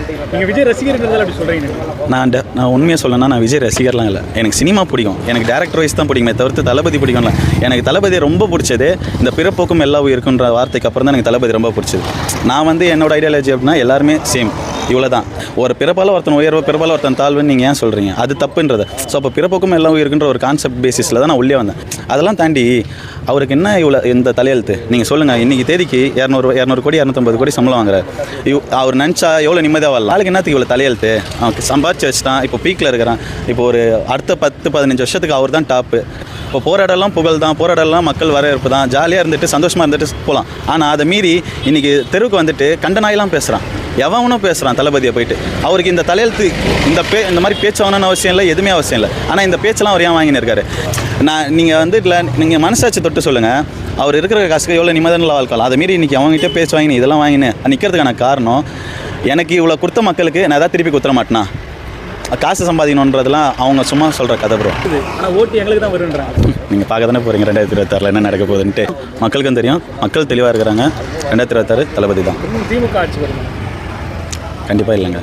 நீங்கள் விஜய் ரசிகர்கள் அப்படி சொல்கிறீங்க? நான் உண்மையாக சொல்லணும்னா நான் விஜய் ரசிகர்லாம் இல்லை. எனக்கு சினிமா பிடிக்கும், எனக்கு டேரக்டர் வைஸ் தான் பிடிக்குமே தவிர்த்து தளபதி பிடிக்கும்ல. எனக்கு தளபதி ரொம்ப பிடிச்சது இந்த பிறப்போக்கும் எல்லா உயிருக்குன்ற வார்த்தைக்கு அப்புறம் தான் எனக்கு தளபதி ரொம்ப பிடிச்சது. நான் வந்து என்னோட ஐடியாலஜி அப்படின்னா எல்லாருமே சேம், இவ்வளோ தான். ஒரு பிறப்பால் ஒருத்தன் உயர்வு, பிறப்பால் ஒருத்தன் தாழ்வுன்னு நீங்கள் ஏன் சொல்கிறீங்க? அது தப்புன்றது. ஸோ அப்போ பிறப்புக்கும் எல்லாம் இருக்குன்ற ஒரு கான்செப்ட் பேசிஸில் தான் நான் உள்ளே வந்தேன். அதெல்லாம் தாண்டி அவருக்கு என்ன இவ்வளோ இந்த தலையெழுத்து நீங்கள் சொல்லுங்கள். இன்றைக்கி தேதிக்கு 200 கோடி 250 கோடி சம்பளம் வாங்குறாரு. அவர் நினச்சா எவ்வளோ நிம்மதியாக வரலாம். நாளைக்கு என்னத்துக்கு இவ்வளோ தலையெழுத்து? அவன் சம்பாதிச்சு வச்சுட்டான், இப்போ பீக்கில் இருக்கிறான். இப்போ ஒரு அடுத்த 10-15 வருஷத்துக்கு அவர் தான் டாப்பு. இப்போ போராடலாம் புகழ் தான், போராடலாம் மக்கள் வரவேற்பு தான், ஜாலியாக இருந்துட்டு சந்தோஷமாக இருந்துட்டு போகலாம். ஆனால் அதை மீறி இன்றைக்கி தெருவுக்கு வந்துட்டு கண்டனாயெல்லாம் பேசுகிறான், எவனும் பேசுகிறான் தளபதியை போயிட்டு. அவருக்கு இந்த தலையெழுத்து இந்த மாதிரி பேச்சு வாங்கணும்னு அவசியம் இல்லை, எதுவுமே அவசியம் இல்லை. ஆனால் இந்த பேச்செல்லாம் அவர் ஏன் வாங்கின்னு இருக்காரு? நீங்கள் வந்து இல்லை, நீங்கள் மனசாட்சி தொட்டு சொல்லுங்கள். அவர் இருக்கிற காசுக்கு எவ்வளோ நிம்மதியான வாழ்க்கலாம். அதை மீறி இன்றைக்கி அவங்ககிட்ட பேச்சு வாங்கினு இதெல்லாம் வாங்கினு நிற்கிறதுக்கான காரணம், எனக்கு இவ்வளோ கொடுத்த மக்களுக்கு நான் எதாவது திருப்பி கொடுத்துட மாட்டேனா? காசு சம்பாதிக்கணுன்றதுலாம் அவங்க சும்மா சொல்கிற கதை ப்ரோ. ஆனால் ஓட்டு எங்களுக்கு தான் வருன்றாங்க. நீங்கள் பார்க்க தானே போகிறீங்க 2026 என்ன நடக்க போகுதுன்ட்டு. மக்களுக்கும் தெரியும், மக்கள் தெளிவாக இருக்கிறாங்க. 2026 தளபதி தான். திமுக ஆட்சி வருது கண்டிப்பாக இல்லைங்க.